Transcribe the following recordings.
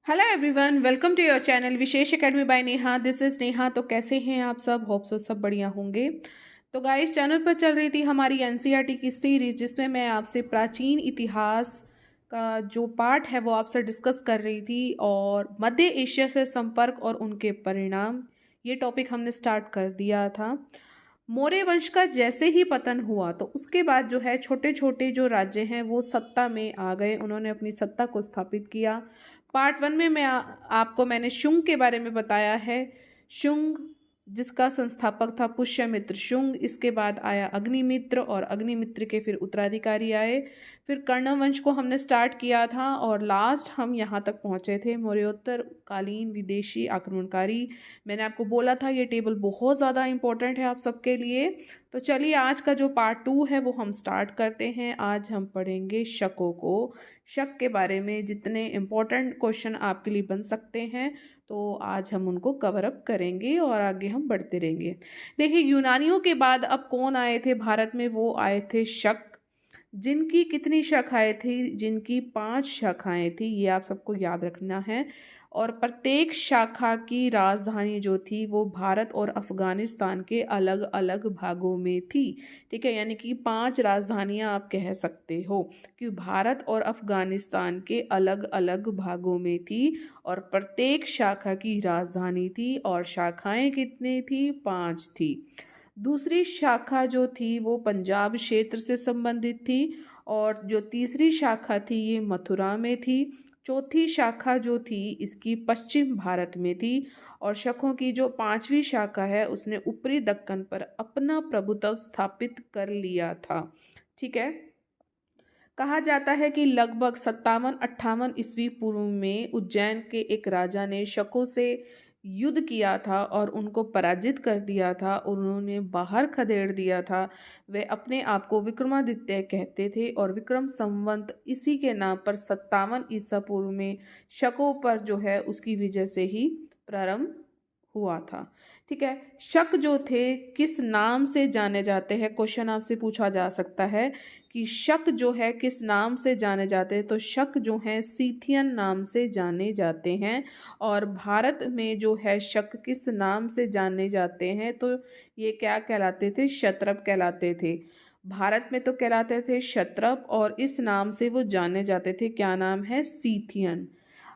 Hello everyone, welcome to your channel Vishesh academy by Neha. This is Neha. तो कैसे हैं आप सब? होप सो सब बढ़िया होंगे। तो गाइस, चैनल पर चल रही थी हमारी एनसीईआरटी की सीरीज, जिसमें मैं आपसे प्राचीन इतिहास का जो पार्ट है वो आपसे डिस्कस कर रही थी, और मध्य एशिया से संपर्क और उनके परिणाम, ये टॉपिक हमने स्टार्ट कर दिया था। मौर्य वंश का जैसे ही पतन हुआ तो उसके बाद जो है छोटे छोटे जो राज्य हैं वो सत्ता में आ गए, उन्होंने अपनी सत्ता को स्थापित किया। पार्ट वन में आपको मैंने शुंग के बारे में बताया है। शुंग जिसका संस्थापक था पुष्यमित्र शुंग। इसके बाद आया अग्निमित्र, और अग्निमित्र के फिर उत्तराधिकारी आए। फिर कर्ण वंश को हमने स्टार्ट किया था, और लास्ट हम यहाँ तक पहुँचे थे मौर्योत्तर कालीन विदेशी आक्रमणकारी। मैंने आपको बोला था ये टेबल बहुत ज़्यादा इंपॉर्टेंट है आप सबके लिए। तो चलिए, आज का जो पार्ट टू है वो हम स्टार्ट करते हैं। आज हम पढ़ेंगे शकों को। शक के बारे में जितने इम्पोर्टेंट क्वेश्चन आपके लिए बन सकते हैं, तो आज हम उनको कवर अप करेंगे और आगे हम बढ़ते रहेंगे। देखिए, यूनानियों के बाद अब कौन आए थे भारत में? वो आए थे शक। जिनकी कितनी शाखाएं थी? जिनकी 5 शाखाएं थी, ये आप सबको याद रखना है। और प्रत्येक शाखा की राजधानी जो थी वो भारत और अफगानिस्तान के अलग अलग भागों में थी। ठीक है, यानी कि 5 राजधानियां आप कह सकते हो कि भारत और अफगानिस्तान के अलग अलग भागों में थी, और प्रत्येक शाखा की राजधानी थी। और शाखाएं कितनी थी? 5 थी। दूसरी शाखा जो थी वो पंजाब क्षेत्र से संबंधित थी, और जो तीसरी शाखा थी ये मथुरा में थी। चौथी शाखा जो थी इसकी पश्चिम भारत में थी। और शकों की जो 5वीं शाखा है उसने ऊपरी दक्कन पर अपना प्रभुत्व स्थापित कर लिया था। ठीक है। कहा जाता है कि लगभग 57-58 ईस्वी पूर्व में उज्जैन के एक राजा ने शकों से युद्ध किया था और उनको पराजित कर दिया था, और उन्होंने बाहर खदेड़ दिया था। वे अपने आप को विक्रमादित्य कहते थे, और विक्रम संवत इसी के नाम पर 57 ईसा पूर्व में शकों पर जो है उसकी विजय से ही प्रारंभ हुआ था। ठीक है। शक जो थे किस नाम से जाने जाते हैं? क्वेश्चन आपसे पूछा जा सकता है कि शक जो है किस नाम से जाने जाते हैं। तो शक जो है सीथियन नाम से जाने जाते हैं। और भारत में जो है शक किस नाम से जाने जाते हैं? तो ये क्या कहलाते थे? क्षत्रप कहलाते थे। भारत में तो कहलाते थे क्षत्रप, और इस नाम से वो जाने जाते थे। क्या नाम है? सीथियन।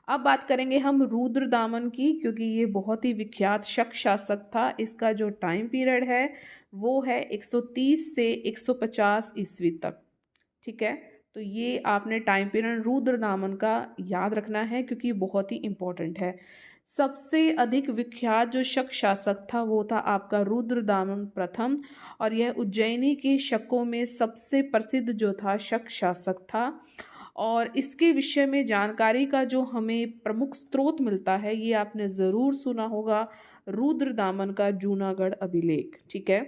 अब बात करेंगे हम रुद्रदामन की, क्योंकि ये बहुत ही विख्यात शक शासक था। इसका जो टाइम पीरियड है वो है 130 से 150 ईस्वी तक। ठीक है। तो ये आपने टाइम पीरियड रुद्रदामन का याद रखना है, क्योंकि बहुत ही इंपॉर्टेंट है। सबसे अधिक विख्यात जो शक शासक था वो था आपका रुद्रदामन प्रथम, और यह उज्जैनी के शकों में सबसे प्रसिद्ध जो था शक शासक था। और इसके विषय में जानकारी का जो हमें प्रमुख स्रोत मिलता है, ये आपने ज़रूर सुना होगा, रुद्रदामन का जूनागढ़ अभिलेख। ठीक है।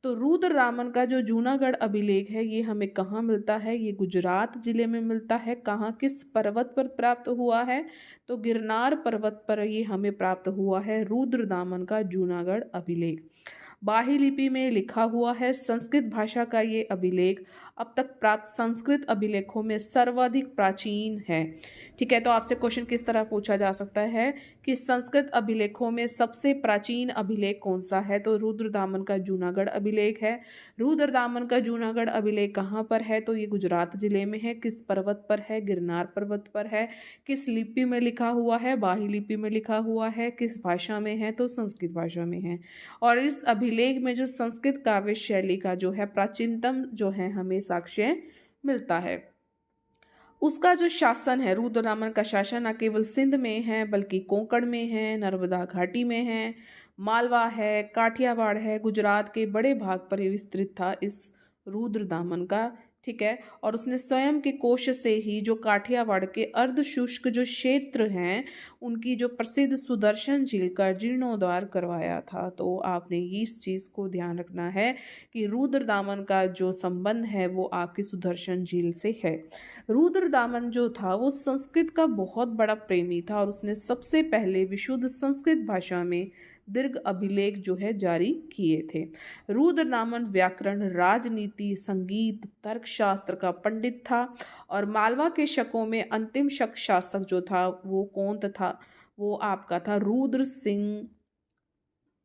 तो रुद्रदामन का जो जूनागढ़ अभिलेख है ये हमें कहाँ मिलता है? ये गुजरात जिले में मिलता है। कहाँ, किस पर्वत पर प्राप्त हुआ है? तो गिरनार पर्वत पर ये हमें प्राप्त हुआ है रुद्रदामन का जूनागढ़ अभिलेख। बाही लिपि में लिखा हुआ है। संस्कृत भाषा का ये अभिलेख अब तक प्राप्त संस्कृत अभिलेखों में सर्वाधिक प्राचीन है। ठीक है। तो आपसे क्वेश्चन किस तरह पूछा जा सकता है कि संस्कृत अभिलेखों में सबसे प्राचीन अभिलेख कौन सा है? तो रुद्रदामन का जूनागढ़ अभिलेख है। रुद्रदामन का जूनागढ़ अभिलेख कहाँ पर है? तो ये गुजरात जिले में है। किस पर्वत पर है? गिरनार पर्वत पर है। किस लिपि में लिखा हुआ है? बाही लिपि में लिखा हुआ है। किस भाषा में है? तो संस्कृत भाषा में है। और इस अभिलेख में जो संस्कृत काव्य शैली का जो है प्राचीनतम जो है हमें साक्ष्य मिलता है। उसका जो शासन है, रुद्रदामन का शासन न केवल सिंध में है बल्कि कोंकण में है, नर्मदा घाटी में है, मालवा है, काठियावाड़ है, गुजरात के बड़े भाग पर विस्तृत था इस रुद्रदामन का। ठीक है। और उसने स्वयं के कोष से ही जो काठियावाड़ के अर्ध शुष्क जो क्षेत्र हैं उनकी जो प्रसिद्ध सुदर्शन झील का जीर्णोद्धार करवाया था। तो आपने इस चीज़ को ध्यान रखना है कि रुद्रदामन का जो संबंध है वो आपकी सुदर्शन झील से है। रुद्रदामन जो था वो संस्कृत का बहुत बड़ा प्रेमी था, और उसने सबसे पहले विशुद्ध संस्कृत भाषा में दीर्घ अभिलेख जो है जारी किए थे। रुद्र नामन व्याकरण, राजनीति, संगीत, तर्कशास्त्र का पंडित था और मालवा के शकों में अंतिम शक शासक जो था वो कौन था? वो आपका था रुद्र सिंह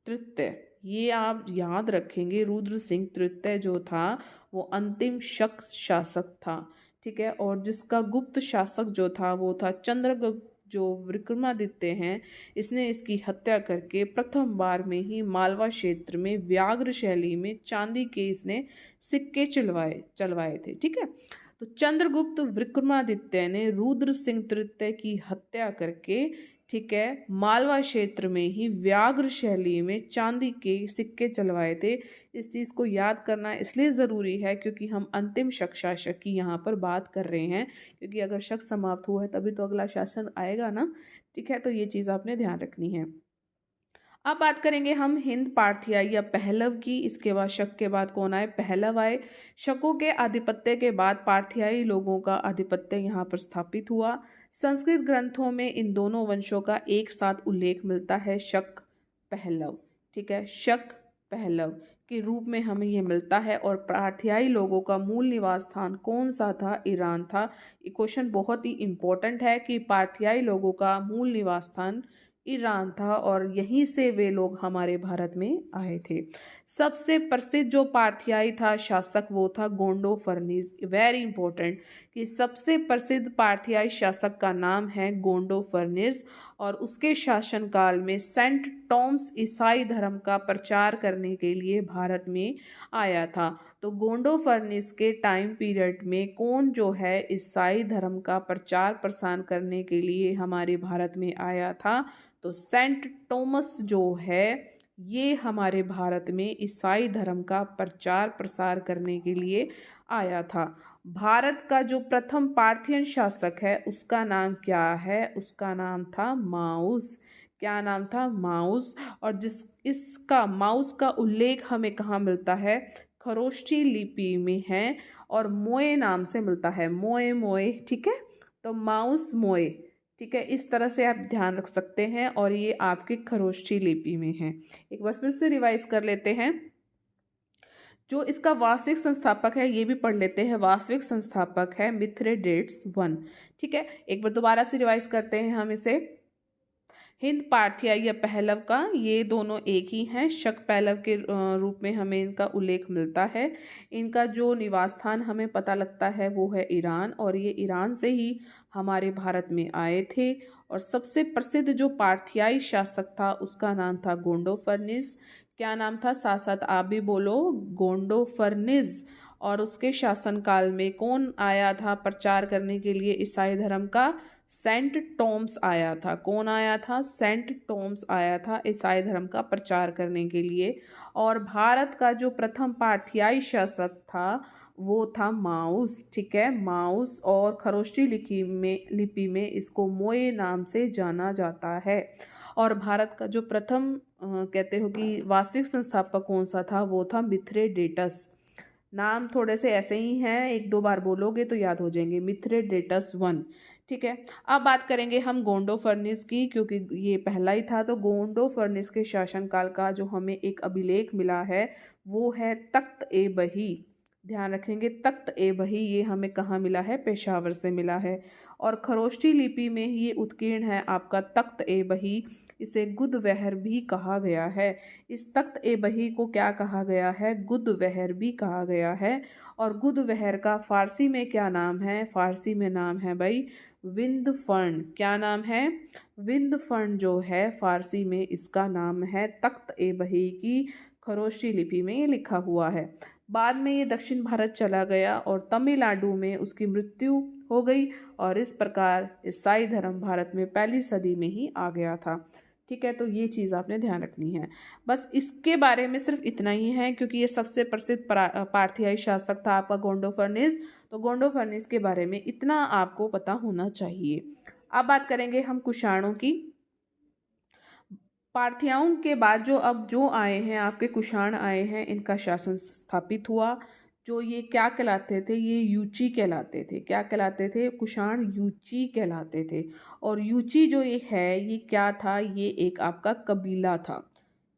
तृतीय। ये आप याद रखेंगे, रुद्र सिंह तृतीय जो था वो अंतिम शक शासक था। ठीक है, और जिसका गुप्त शासक जो था वो था चंद्रगुप्त, जो विक्रमादित्य हैं, इसने इसकी हत्या करके प्रथम बार में ही मालवा क्षेत्र में व्याघ्र शैली में चांदी के इसने सिक्के चलवाए थे। ठीक है, तो चंद्रगुप्त विक्रमादित्य ने रुद्र सिंह तृतीय की हत्या करके, ठीक है, मालवा क्षेत्र में ही व्याघ्र शैली में चांदी के सिक्के चलवाए थे। इस चीज़ को याद करना इसलिए ज़रूरी है क्योंकि हम अंतिम शक शासक की यहाँ पर बात कर रहे हैं, क्योंकि अगर शक समाप्त हुआ है तभी तो अगला शासन आएगा ना। ठीक है, तो ये चीज़ आपने ध्यान रखनी है। अब बात करेंगे हम हिंद पार्थिया या पहलव की। इसके बाद शक के बाद कौन आए? पहलव आए। शकों के आधिपत्य के बाद पार्थियाई लोगों का आधिपत्य यहाँ पर स्थापित हुआ। संस्कृत ग्रंथों में इन दोनों वंशों का एक साथ उल्लेख मिलता है, शक पहलव। ठीक है, शक पहलव के रूप में हमें ये मिलता है। और पार्थियाई लोगों का मूल निवास स्थान कौन सा था? ईरान था। ये क्वेश्चन बहुत ही इंपॉर्टेंट है कि पार्थियाई लोगों का मूल निवास स्थान ईरान था और यहीं से वे लोग हमारे भारत में आए थे। सबसे प्रसिद्ध जो पार्थियाई था शासक वो था गोंडो फर्निस। वेरी इंपॉर्टेंट कि सबसे प्रसिद्ध पार्थियाई शासक का नाम है गोंडो फर्निस और उसके शासनकाल में सेंट टॉम्स ईसाई धर्म का प्रचार करने के लिए भारत में आया था। तो गोंडो फर्निस के टाइम पीरियड में कौन जो है ईसाई धर्म का प्रचार प्रसार करने के लिए हमारे भारत में आया था? तो सेंट टॉमस जो है ये हमारे भारत में ईसाई धर्म का प्रचार प्रसार करने के लिए आया था। भारत का जो प्रथम पार्थियन शासक है उसका नाम क्या है? उसका नाम था माउस। क्या नाम था? माउस। और इसका माउस का उल्लेख हमें कहाँ मिलता है? खरोष्ठी लिपि में है और मोए नाम से मिलता है। मोए मोए, ठीक है, तो माउस मोए। ठीक है, इस तरह से आप ध्यान रख सकते हैं और ये आपके खरोष्ठी लिपि में है। एक बार फिर से रिवाइज कर लेते हैं। जो इसका वास्तविक संस्थापक है ये भी पढ़ लेते हैं। वास्तविक संस्थापक है मिथ्रेडेट्स वन। ठीक है, एक बार दोबारा से रिवाइज करते हैं हम इसे। हिंद पार्थिया या पहलव का ये दोनों एक ही हैं। शक पहलव के रूप में हमें इनका उल्लेख मिलता है। इनका जो निवास स्थान हमें पता लगता है वो है ईरान और ये ईरान से ही हमारे भारत में आए थे। और सबसे प्रसिद्ध जो पार्थियाई शासक था उसका नाम था गोंडो फर्निस। क्या नाम था? साथ साथ आप भी बोलो, गोंडो फर्निस। और उसके शासनकाल में कौन आया था प्रचार करने के लिए ईसाई धर्म का? सेंट टॉम्स आया था। कौन आया था? सेंट टॉम्स आया था ईसाई धर्म का प्रचार करने के लिए। और भारत का जो प्रथम पार्थियाई शासक था वो था माउस। ठीक है, माउस। और खरोष्ठी लिपि में इसको मोए नाम से जाना जाता है। और भारत का जो प्रथम कहते हो कि वास्तविक संस्थापक कौन सा था? वो था मिथ्रेडेटस। नाम थोड़े से ऐसे ही हैं, एक दो बार बोलोगे तो याद हो जाएंगे। मिथ्रेडेटस वन। ठीक है, अब बात करेंगे हम गोंडो फर्निस की, क्योंकि ये पहला ही था। तो गोंडो फर्निस के शासनकाल का जो हमें एक अभिलेख मिला है वो है तख्त ए बही। ध्यान रखेंगे, तख्त ए बही ये हमें कहाँ मिला है? पेशावर से मिला है। और खरोष्ठी लिपि में ये उत्कीर्ण है आपका तख्त ए बही। इसे गुदवहर भी कहा गया है। इस तख्त ए बही को क्या कहा गया है? गुदवहर भी कहा गया है। और गुदवहर का फारसी में क्या नाम है? फारसी में नाम है भाई विंद फर्न। क्या नाम है? विंद फर्न जो है फारसी में इसका नाम है। तख्त ए बही की खरोष्ठी लिपि में ये लिखा हुआ है। बाद में ये दक्षिण भारत चला गया और तमिलनाडु में उसकी मृत्यु हो गई और इस प्रकार ईसाई धर्म भारत में पहली सदी में ही आ गया था। ठीक है, तो ये चीज़ आपने ध्यान रखनी है। बस इसके बारे में सिर्फ इतना ही है क्योंकि ये सबसे प्रसिद्ध पार्थियाई शासक था आपका गोंडो फर्निस। तो गोंडो फर्निस के बारे में इतना आपको पता होना चाहिए। अब बात करेंगे हम कुषाणों की। पार्थियाओं के बाद जो आए हैं आपके कुषाण आए हैं, इनका शासन स्थापित हुआ। जो ये क्या कहलाते थे? ये यूची कहलाते थे। क्या कहलाते थे? कुषाण यूची कहलाते थे। और यूची जो ये है ये क्या था? ये एक आपका कबीला था।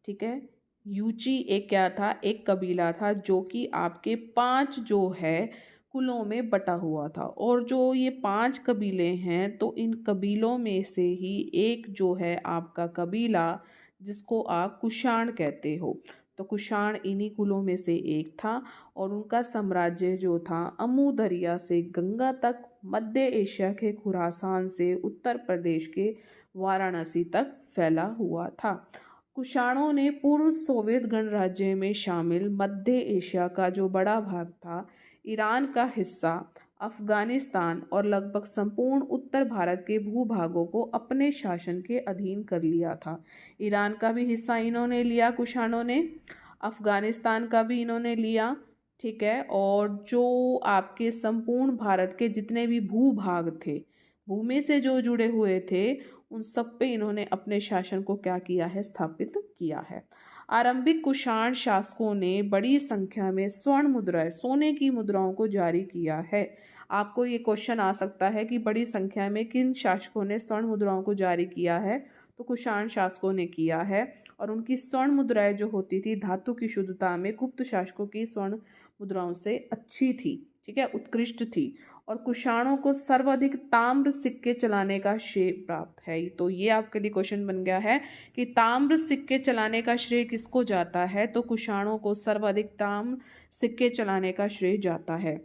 ठीक है। यूची एक क्या था, एक कबीला था जो कि आपके 5 जो है कुलों में बटा हुआ था। और जो ये 5 कबीले हैं तो इन कबीलों में से ही एक जो है आपका कबीला जिसको आप कुषाण कहते हो, तो कुषाण इन्हीं कुलों में से एक था। और उनका साम्राज्य जो था अमू दरिया से गंगा तक, मध्य एशिया के खुरासान से उत्तर प्रदेश के वाराणसी तक फैला हुआ था। कुषाणों ने पूर्व सोवियत गणराज्य में शामिल मध्य एशिया का जो बड़ा भाग था, ईरान का हिस्सा, अफगानिस्तान और लगभग संपूर्ण उत्तर भारत के भूभागों को अपने शासन के अधीन कर लिया था। ईरान का भी हिस्सा इन्होंने लिया कुषाणों ने, अफगानिस्तान का भी इन्होंने लिया, ठीक है। और जो आपके संपूर्ण भारत के जितने भी भूभाग थे, भूमि से जो जुड़े हुए थे, उन सब पे इन्होंने अपने शासन को क्या किया है, स्थापित किया है। आरंभिक कुषाण शासकों ने बड़ी संख्या में स्वर्ण मुद्राएं, सोने की मुद्राओं को जारी किया है। आपको ये क्वेश्चन आ सकता है कि बड़ी संख्या में किन शासकों ने स्वर्ण मुद्राओं को जारी किया है, तो कुषाण शासकों ने किया है। और उनकी स्वर्ण मुद्राएं जो होती थी धातु की शुद्धता में गुप्त शासकों की स्वर्ण मुद्राओं से अच्छी थी, ठीक है, उत्कृष्ट थी। और कुषाणों को सर्वाधिक ताम्र सिक्के चलाने का श्रेय प्राप्त है। तो ये आपके लिए क्वेश्चन बन गया है कि ताम्र सिक्के चलाने का श्रेय किसको जाता है, तो कुषाणों को सर्वाधिक ताम्र सिक्के चलाने का श्रेय जाता है।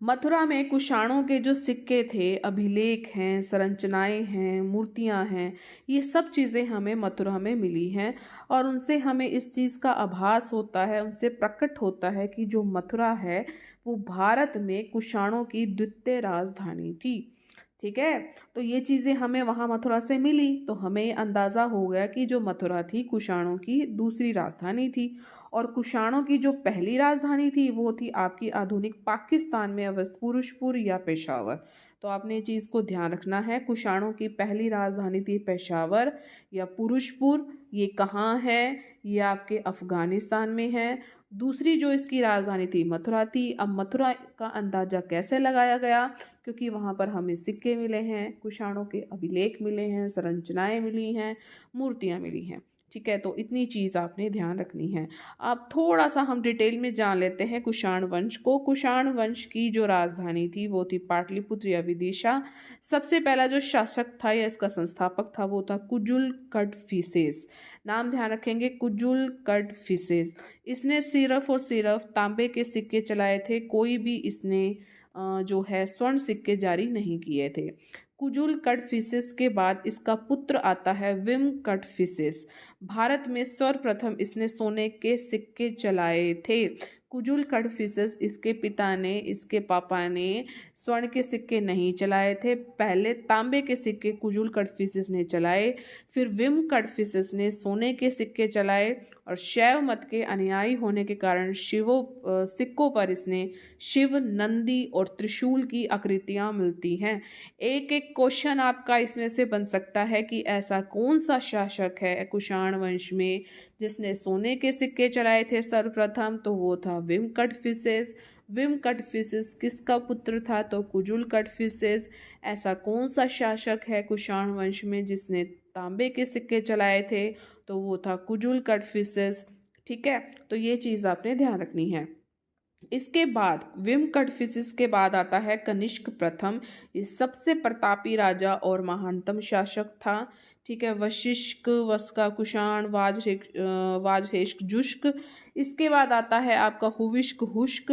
मथुरा में कुषाणों के जो सिक्के थे, अभिलेख हैं, संरचनाएं हैं, मूर्तियां हैं, ये सब चीज़ें हमें मथुरा में मिली हैं। और उनसे हमें इस चीज़ का आभास होता है, उनसे प्रकट होता है कि जो मथुरा है वो भारत में कुषाणों की द्वितीय राजधानी थी, ठीक है। तो ये चीज़ें हमें वहाँ मथुरा से मिली, तो हमें अंदाज़ा हो गया कि जो मथुरा थी कुषाणों की दूसरी राजधानी थी। और कुषाणों की जो पहली राजधानी थी वो थी आपकी आधुनिक पाकिस्तान में अवस्थित पुरुषपुर या पेशावर। तो आपने ये चीज़ को ध्यान रखना है, कुषाणों की पहली राजधानी थी पेशावर या पुरुषपुर। ये कहाँ है, ये आपके अफगानिस्तान में है। दूसरी जो इसकी राजधानी थी मथुरा थी। अब मथुरा का अंदाज़ा कैसे लगाया गया, क्योंकि वहाँ पर हमें सिक्के मिले हैं, कुषाणों के अभिलेख मिले हैं, संरचनाएं मिली हैं, मूर्तियाँ मिली हैं, ठीक है। तो इतनी चीज़ आपने ध्यान रखनी है। अब थोड़ा सा हम डिटेल में जान लेते हैं कुषाण वंश को। कुषाण वंश की जो राजधानी थी वो थी पाटलिपुत्र या विदिशा। सबसे पहला जो शासक था या इसका संस्थापक था वो था कुजुल कडफिसेस। नाम ध्यान रखेंगे, कुजुल कडफिसेस। इसने सिर्फ और सिर्फ तांबे के सिक्के चलाए थे, कोई भी इसने जो है स्वर्ण सिक्के जारी नहीं किए थे। कुजुल कडफिसेस के बाद इसका पुत्र आता है विम कडफिसेस। भारत में सर्वप्रथम इसने सोने के सिक्के चलाए थे। कुजुल कडफिसेस, इसके पिता ने, इसके पापा ने स्वर्ण के सिक्के नहीं चलाए थे। पहले तांबे के सिक्के कुजुल कडफिसेस ने चलाए, फिर विम कडफिसेस ने सोने के सिक्के चलाए। और शैव मत के अनुयायी होने के कारण सिक्कों पर इसने शिव, नंदी और त्रिशूल की आकृतियां मिलती हैं। एक एक क्वेश्चन आपका इसमें से बन सकता है कि ऐसा कौन सा शासक है कुषाण वंश में जिसने सोने के सिक्के चलाए थे सर्वप्रथम, तो वो था विम कडफिसेस। विम कडफिसेस किसका पुत्र था, तो कुजुल कडफिसेस। ऐसा कौन सा शासक है कुषाण वंश में जिसने तांबे के सिक्के चलाए थे, तो वो था कुजुल कडफिसेस, ठीक है। तो ये चीज़ आपने ध्यान रखनी है। इसके बाद विम कडफिसेस के बाद आता है कनिष्क प्रथम। ये सबसे प्रतापी राजा और महानतम शासक था, ठीक है। वशिष्क, वस्का, कुषाण, वाजहेशक, जुष्क। इसके बाद आता है आपका हुविष्क, हुष्क।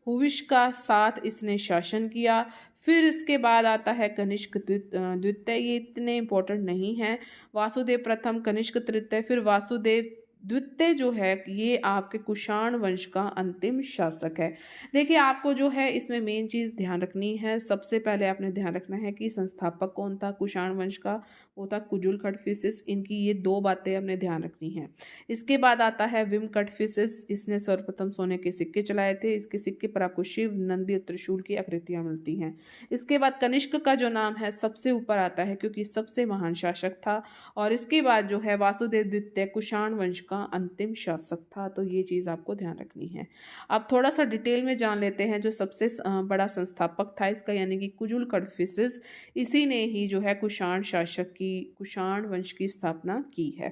हुविष्क का साथ इसने शासन किया। फिर इसके बाद आता है कनिष्क द्वितीय, ये इतने इंपॉर्टेंट नहीं है। वासुदेव प्रथम, कनिष्क तृतीय, फिर वासुदेव द्वितीय जो है ये आपके कुषाण वंश का अंतिम शासक है। देखिए आपको जो है इसमें मेन चीज़ ध्यान रखनी है, सबसे पहले आपने ध्यान रखना है कि संस्थापक कौन था कुषाण वंश का, वो था कुजुल कडफिसेस। इनकी ये दो बातें आपने ध्यान रखनी है। इसके बाद आता है विम कडफिसेस, इसने सर्वप्रथम सोने के सिक्के चलाए थे। इसके सिक्के पर आपको शिव, नंदी और त्रिशूल की आकृतियां मिलती हैं। इसके बाद कनिष्क का जो नाम है सबसे ऊपर आता है क्योंकि सबसे महान शासक था। और इसके बाद जो है वासुदेव द्वितीय कुषाण वंश का का अंतिम शासक था। तो ये चीज़ आपको ध्यान रखनी है। अब थोड़ा सा डिटेल में जान लेते हैं जो सबसे बड़ा संस्थापक था इसका, यानी कि कुजुल कड़फिसेस। इसी ने ही जो है कुषाण वंश की स्थापना की है।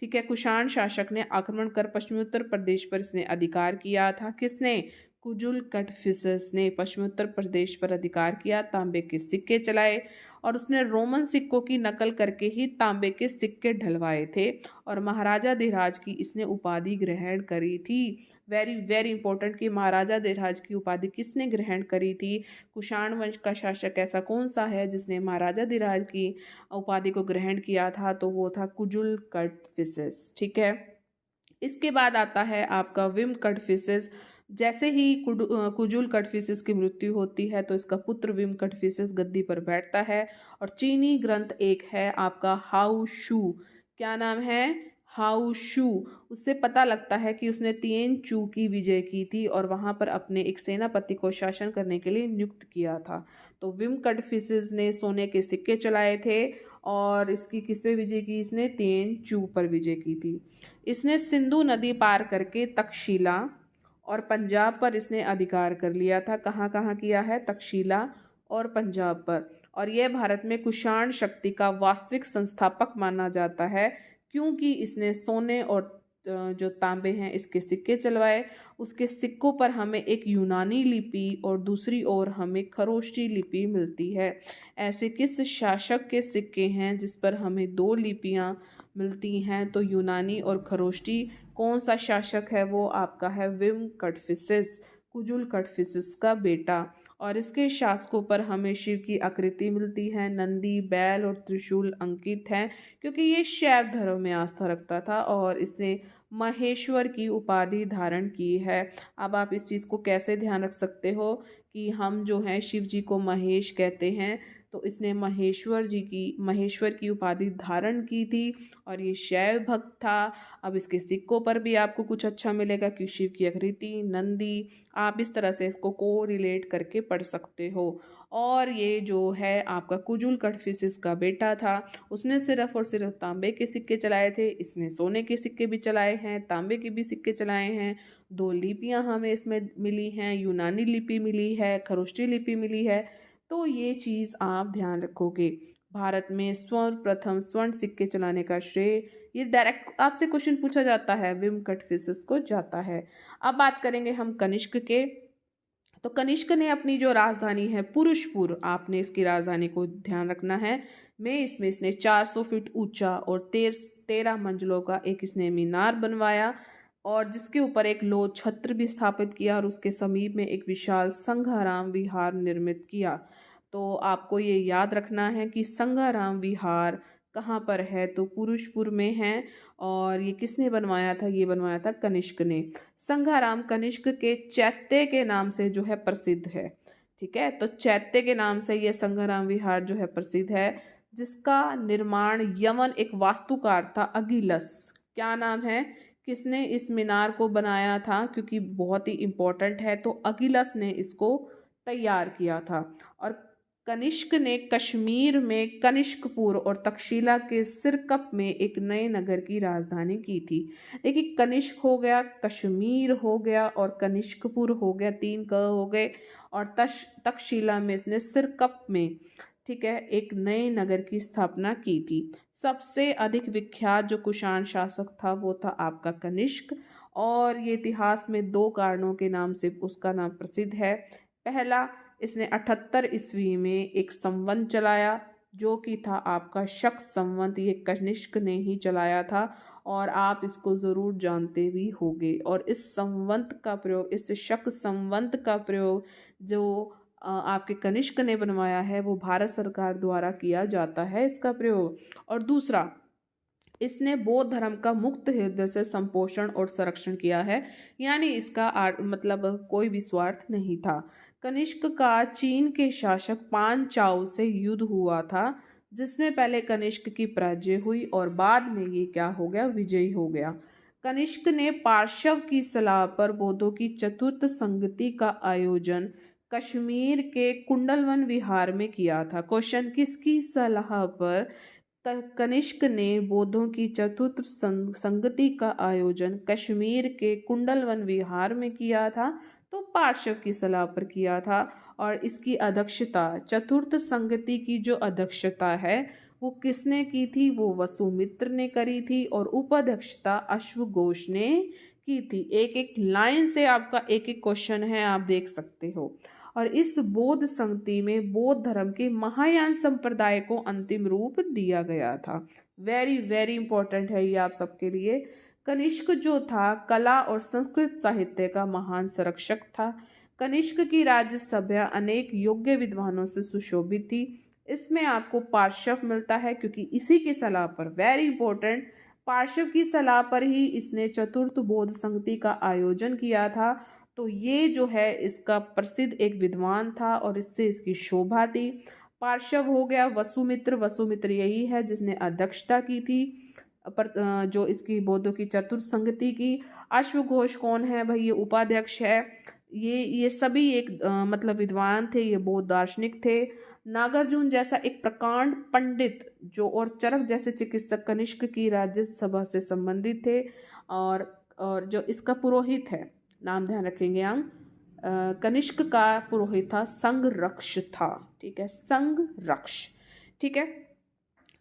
ठीक है, कुषाण शासक ने आक्रमण कर पश्चिमोत्तर प्रदेश पर इसने अधिकार किया था। किसने? कुजुल कड़फिसेस ने पश्चिमोत्तर प्रदेश पर अधिकार किया, तांबे के सिक्के चलाए और उसने रोमन सिक्कों की नकल करके ही तांबे के सिक्के ढलवाए थे और महाराजा धीराज की इसने उपाधि ग्रहण करी थी। वेरी वेरी इंपॉर्टेंट कि महाराजा धीराज की उपाधि किसने ग्रहण करी थी? कुषाण वंश का शासक ऐसा कौन सा है जिसने महाराजा धीराज की उपाधि को ग्रहण किया था? तो वो था कुजुल कड़फिसेस। ठीक है, इसके बाद आता है आपका विम कड़फिसेस। जैसे ही कुजुल कड़फिसेस की मृत्यु होती है तो इसका पुत्र विम कड़फिसेस गद्दी पर बैठता है और चीनी ग्रंथ एक है आपका हाउ शू। क्या नाम है? हाउ शू। उससे पता लगता है कि उसने तिएन चू की विजय की थी और वहां पर अपने एक सेनापति को शासन करने के लिए नियुक्त किया था। तो विम कड़फिसेस ने सोने के सिक्के चलाए थे और इसकी किस पे विजय की? इसने तिएन चू पर विजय की थी। इसने सिंधु नदी पार करके तक्षशिला और पंजाब पर इसने अधिकार कर लिया था। कहाँ कहाँ किया है? तक्षशिला और पंजाब पर। और यह भारत में कुषाण शक्ति का वास्तविक संस्थापक माना जाता है क्योंकि इसने सोने और जो तांबे हैं इसके सिक्के चलवाए। उसके सिक्कों पर हमें एक यूनानी लिपि और दूसरी ओर हमें खरोष्टी लिपि मिलती है। ऐसे किस शासक के सिक्के हैं जिस पर हमें दो लिपियां मिलती हैं? तो यूनानी और खरोष्टी। कौन सा शासक है? वो आपका है विम कड़फिसेस, कुजुल कड़फिसेस का बेटा। और इसके शासकों पर हमें शिव की आकृति मिलती है, नंदी, बैल और त्रिशूल अंकित हैं क्योंकि ये शैव धर्म में आस्था रखता था और इसने महेश्वर की उपाधि धारण की है। अब आप इस चीज़ को कैसे ध्यान रख सकते हो कि हम जो हैं शिव जी को महेश कहते हैं, तो इसने महेश्वर की उपाधि धारण की थी और ये शैव भक्त था। अब इसके सिक्कों पर भी आपको कुछ अच्छा मिलेगा कि शिव की आकृति, नंदी, आप इस तरह से इसको को रिलेट करके पढ़ सकते हो। और ये जो है आपका कुजुल कड़फिसेस का बेटा था, उसने सिर्फ और सिर्फ तांबे के सिक्के चलाए थे। इसने सोने के सिक्के भी चलाए हैं, तांबे के भी सिक्के चलाए हैं। दो लिपियां हमें इसमें मिली हैं, यूनानी लिपि मिली है, खरोष्टी लिपि मिली है। तो ये चीज़ आप ध्यान रखोगे। भारत में सर्वप्रथम स्वर्ण सिक्के चलाने का श्रेय, ये डायरेक्ट आपसे क्वेश्चन पूछा जाता है, विम कड़फिसेस को जाता है। अब बात करेंगे हम कनिष्क के। तो कनिष्क ने अपनी जो राजधानी है पुरुषपुर, आपने इसकी राजधानी को ध्यान रखना है। इसने 400 फीट ऊंचा और 13 मंजिलों का एक इसने मीनार बनवाया और जिसके ऊपर एक लोह छत्र भी स्थापित किया और उसके समीप में एक विशाल संघाराम विहार निर्मित किया। तो आपको ये याद रखना है कि संघाराम विहार कहाँ पर है? तो पुरुषपुर में है। और ये किसने बनवाया था? ये बनवाया था कनिष्क ने। संघाराम कनिष्क के चैत्य के नाम से जो है प्रसिद्ध है। ठीक है, तो चैत्य के नाम से ये संघाराम विहार जो है प्रसिद्ध है, जिसका निर्माण यमन एक वास्तुकार था अगिलस। क्या नाम है? किसने इस मीनार को बनाया था? क्योंकि बहुत ही इंपॉर्टेंट है, तो अगिलस ने इसको तैयार किया था। और कनिष्क ने कश्मीर में कनिष्कपुर और तक्षशिला के सिरकप में एक नए नगर की राजधानी की थी। देखिए, कनिष्क हो गया, कश्मीर हो गया और कनिष्कपुर हो गया, 3 क हो गए। और तक्षशिला में इसने सिरकप में, ठीक है, एक नए नगर की स्थापना की थी। सबसे अधिक विख्यात जो कुषाण शासक था वो था आपका कनिष्क। और ये इतिहास में 2 कारणों के नाम से उसका नाम प्रसिद्ध है। पहला, इसने 78 ईस्वी में एक संवत चलाया जो कि था आपका शक संवत। ये कनिष्क ने ही चलाया था और आप इसको ज़रूर जानते भी होंगे। और इस संवत का प्रयोग, इस शक संवत का प्रयोग जो आपके कनिष्क ने बनवाया है वो भारत सरकार द्वारा किया जाता है इसका प्रयोग। और दूसरा, इसने बौद्ध धर्म का मुक्त हृदय से संपोषण और संरक्षण किया है, यानी इसका मतलब कोई भी स्वार्थ नहीं था। कनिष्क का चीन के शासक पान चाओ से युद्ध हुआ था, जिसमें पहले कनिष्क की पराजय हुई और बाद में ये क्या हो गया? विजयी हो गया। कनिष्क ने पार्श्व की सलाह पर बौद्धों की चतुर्थ संगति का आयोजन कश्मीर के कुंडलवन विहार में किया था। क्वेश्चन, किसकी सलाह पर कनिष्क ने बौद्धों की चतुर्थ संगति का आयोजन कश्मीर के कुंडलवन विहार में किया था, तो पार्श्व की सलाह पर किया था। और इसकी अध्यक्षता, चतुर्थ संगति की जो अध्यक्षता है वो किसने की थी? वो वसुमित्र ने करी थी। और उपाध्यक्षता अश्वघोष ने की थी। एक एक लाइन से आपका एक एक क्वेश्चन है, आप देख सकते हो। और इस बौद्ध संगति में बौद्ध धर्म के महायान संप्रदाय को अंतिम रूप दिया गया था। वेरी वेरी इंपॉर्टेंट है ये आप सबके लिए। कनिष्क जो था कला और संस्कृत साहित्य का महान संरक्षक था। कनिष्क की राज्य सभा अनेक योग्य विद्वानों से सुशोभित थी। इसमें आपको पार्श्व मिलता है क्योंकि इसी की सलाह पर, वेरी इंपॉर्टेंट, पार्श्व की सलाह पर ही इसने चतुर्थ बौद्ध संगति का आयोजन किया था। तो ये जो है इसका प्रसिद्ध एक विद्वान था और इससे इसकी शोभा थी। पार्श्व हो गया वसुमित्र, वसुमित्र यही है जिसने अध्यक्षता की थी पर जो इसकी बौद्धों की चतुर्थ संगति की। अश्वघोष कौन है भाई? ये उपाध्यक्ष है। ये सभी एक मतलब विद्वान थे, ये बौद्ध दार्शनिक थे। नागार्जुन जैसा एक प्रकांड पंडित जो और चरक जैसे चिकित्सक कनिष्क की राज्यसभा से संबंधित थे। और जो इसका पुरोहित है, नाम ध्यान रखेंगे हम, कनिष्क का पुरोहित था संघरक्ष था। ठीक है, संघरक्ष। ठीक है,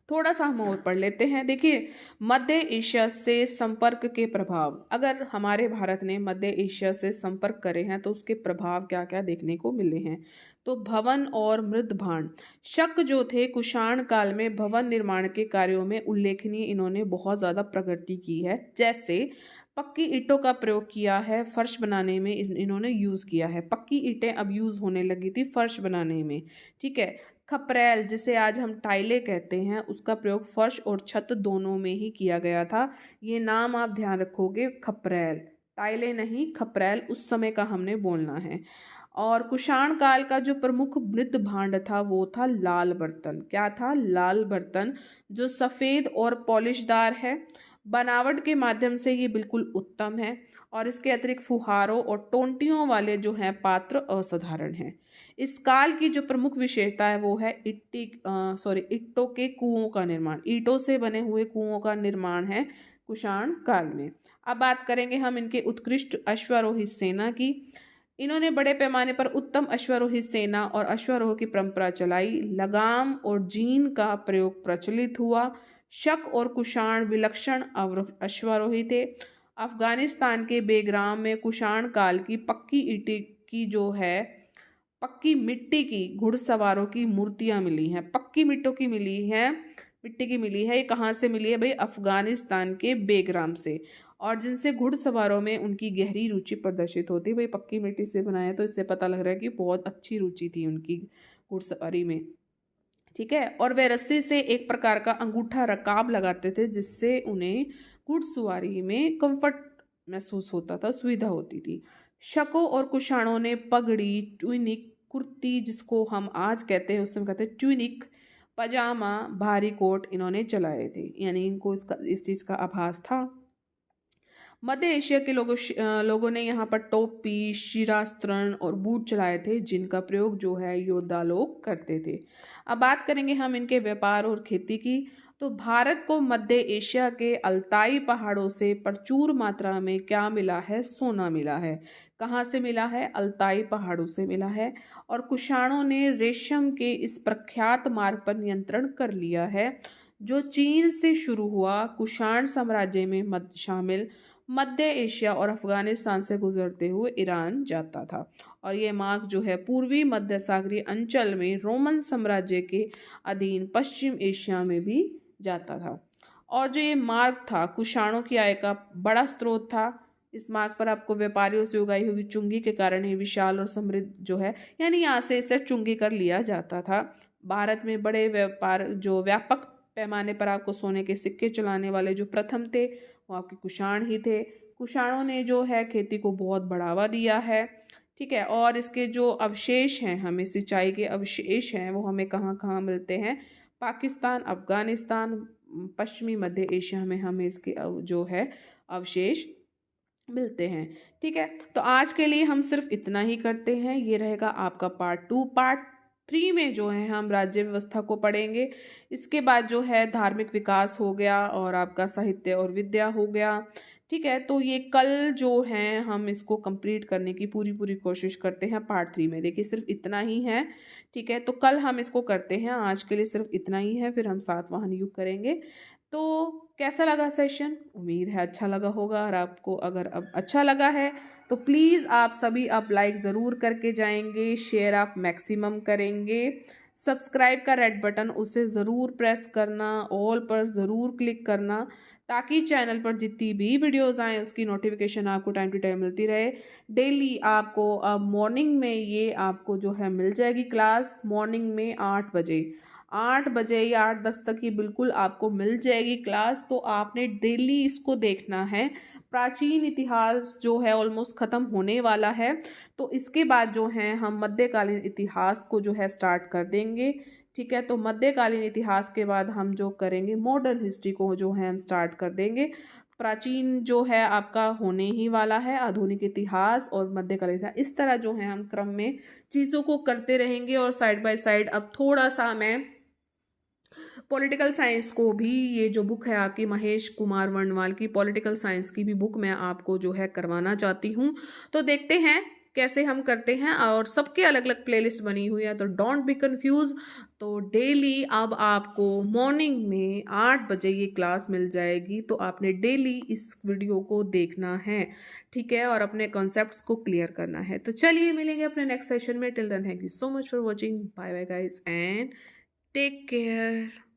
थोड़ा सा हम और पढ़ लेते हैं। देखिए, मध्य एशिया से संपर्क के प्रभाव। अगर हमारे भारत ने मध्य एशिया से संपर्क करे हैं तो उसके प्रभाव क्या क्या देखने को मिले हैं। तो भवन और मृद भांड। शक जो थे कुषाण काल में भवन निर्माण के कार्यों में उल्लेखनीय इन्होंने बहुत ज़्यादा प्रगति की है। जैसे पक्की ईंटों का प्रयोग किया है, फर्श बनाने में इन्होंने यूज़ किया है। पक्की ईंटें अब यूज़ होने लगी थी फर्श बनाने में। ठीक है, खपरेल जिसे आज हम टाइलें कहते हैं, उसका प्रयोग फर्श और छत दोनों में ही किया गया था। ये नाम आप ध्यान रखोगे, खपरेल, टाइलें नहीं, खपरेल उस समय का हमने बोलना है। और कुषाण काल का जो प्रमुख मृद भांड था वो था लाल बर्तन। क्या था? लाल बर्तन, जो सफ़ेद और पॉलिशदार है। बनावट के माध्यम से ये बिल्कुल उत्तम है। और इसके अतिरिक्त फुहारों और टोंटियों वाले जो हैं पात्र असाधारण हैं। इस काल की जो प्रमुख विशेषता है वो है ईंटों के कुओं का निर्माण। ईंटों से बने हुए कुओं का निर्माण है कुषाण काल में। अब बात करेंगे हम इनके उत्कृष्ट अश्वारोही सेना की। इन्होंने बड़े पैमाने पर उत्तम अश्वारोही सेना और अश्वारोह की परंपरा चलाई। लगाम और जीन का प्रयोग प्रचलित हुआ। शक और कुषाण विलक्षण अश्वारोही थे। अफगानिस्तान के बेग्राम में कुषाण काल की पक्की ईंटे की जो है, पक्की मिट्टी की घुड़सवारों की मूर्तियां मिली हैं। पक्की मिट्टी की मिली है। ये कहाँ से मिली है भाई? अफगानिस्तान के बेग्राम से। और जिनसे घुड़सवारों में उनकी गहरी रुचि प्रदर्शित होती है। भाई पक्की मिट्टी से बनाया तो इससे पता लग रहा है कि बहुत अच्छी रुचि थी उनकी घुड़सवारी में। ठीक है, और वे रस्सी से एक प्रकार का अंगूठा रकाब लगाते थे जिससे उन्हें घुड़सवारी में कंफर्ट महसूस होता था, सुविधा होती थी। शकों और कुषाणों ने पगड़ी, ट्यूनिक, कुर्ती जिसको हम आज कहते हैं, उस समय कहते हैं ट्यूनिक, पजामा, भारी कोट इन्होंने चलाए थे। यानी इनको इस चीज़ का आभास था। मध्य एशिया के लोगों ने यहाँ पर टोपी, शिरास्त्रण और बूट चलाए थे जिनका प्रयोग जो है योद्धा लोग करते थे। अब बात करेंगे हम इनके व्यापार और खेती की। तो भारत को मध्य एशिया के अल्ताई पहाड़ों से प्रचुर मात्रा में क्या मिला है? सोना मिला है। कहाँ से मिला है? अल्ताई पहाड़ों से मिला है। और कुषाणों ने रेशम के इस प्रख्यात मार्ग पर नियंत्रण कर लिया है जो चीन से शुरू हुआ, कुषाण साम्राज्य में शामिल मध्य एशिया और अफगानिस्तान से गुजरते हुए ईरान जाता था। और ये मार्ग जो है पूर्वी मध्य सागरीय अंचल में रोमन साम्राज्य के अधीन पश्चिम एशिया में भी जाता था। और जो ये मार्ग था कुषाणों की आय का बड़ा स्रोत था। इस मार्ग पर आपको व्यापारियों से उगाई हुई चुंगी के कारण ही विशाल और समृद्ध जो है, यानी यहाँ से इसे चुंगी कर लिया जाता था। भारत में बड़े व्यापक पैमाने पर आपको सोने के सिक्के चलाने वाले जो प्रथम थे वो आपके कुषाण ही थे। कुषाणों ने जो है खेती को बहुत बढ़ावा दिया है। ठीक है, और इसके जो अवशेष हैं, हमें सिंचाई के अवशेष हैं, वो हमें कहाँ कहाँ मिलते हैं? पाकिस्तान, अफगानिस्तान, पश्चिमी मध्य एशिया में हमें इसके जो है अवशेष मिलते हैं। ठीक है, तो आज के लिए हम सिर्फ इतना ही करते हैं। ये रहेगा आपका पार्ट 2। पार्ट फ्री में जो है हम राज्य व्यवस्था को पढ़ेंगे। इसके बाद जो है धार्मिक विकास हो गया और आपका साहित्य और विद्या हो गया। ठीक है, तो ये कल जो है हम इसको कंप्लीट करने की पूरी पूरी कोशिश करते हैं पार्ट 3 में। देखिए सिर्फ इतना ही है। ठीक है, तो कल हम इसको करते हैं, आज के लिए सिर्फ इतना ही है, फिर हम सातवाहन युग करेंगे। तो कैसा लगा सेशन? उम्मीद है अच्छा लगा होगा। और आपको अगर अब अच्छा लगा है तो प्लीज़ आप सभी आप लाइक ज़रूर करके जाएंगे, शेयर आप मैक्सिमम करेंगे, सब्सक्राइब का रेड बटन उसे ज़रूर प्रेस करना, ऑल पर ज़रूर क्लिक करना, ताकि चैनल पर जितनी भी वीडियोस आएँ उसकी नोटिफिकेशन आपको टाइम टू टाइम मिलती रहे। डेली आपको अब मॉर्निंग में ये आपको जो है मिल जाएगी क्लास, मॉर्निंग में 8 बजे, 8 बजे या 8:10 तक ये बिल्कुल आपको मिल जाएगी क्लास। तो आपने डेली इसको देखना है। प्राचीन इतिहास जो है ऑलमोस्ट ख़त्म होने वाला है, तो इसके बाद जो है हम मध्यकालीन इतिहास को जो है स्टार्ट कर देंगे। ठीक है, तो मध्यकालीन इतिहास के बाद हम जो करेंगे मॉडर्न हिस्ट्री को जो है हम स्टार्ट कर देंगे। प्राचीन जो है आपका होने ही वाला है, आधुनिक इतिहास और मध्यकालीन इतिहास, इस तरह जो है हम क्रम में चीज़ों को करते रहेंगे। और साइड बाय साइड अब थोड़ा सा मैं पॉलिटिकल साइंस को भी, ये जो बुक है आपकी महेश कुमार वर्णवाल की पॉलिटिकल साइंस की भी बुक मैं आपको जो है करवाना चाहती हूँ। तो देखते हैं कैसे हम करते हैं, और सबके अलग अलग प्लेलिस्ट बनी हुई है, तो डोंट बी कंफ्यूज। तो डेली अब आपको मॉर्निंग में 8 बजे ये क्लास मिल जाएगी, तो आपने डेली इस वीडियो को देखना है। ठीक है, और अपने कॉन्सेप्ट्स को क्लियर करना है। तो चलिए मिलेंगे अपने नेक्स्ट सेशन में। Till then thank you so much for watching, bye bye guys and take care.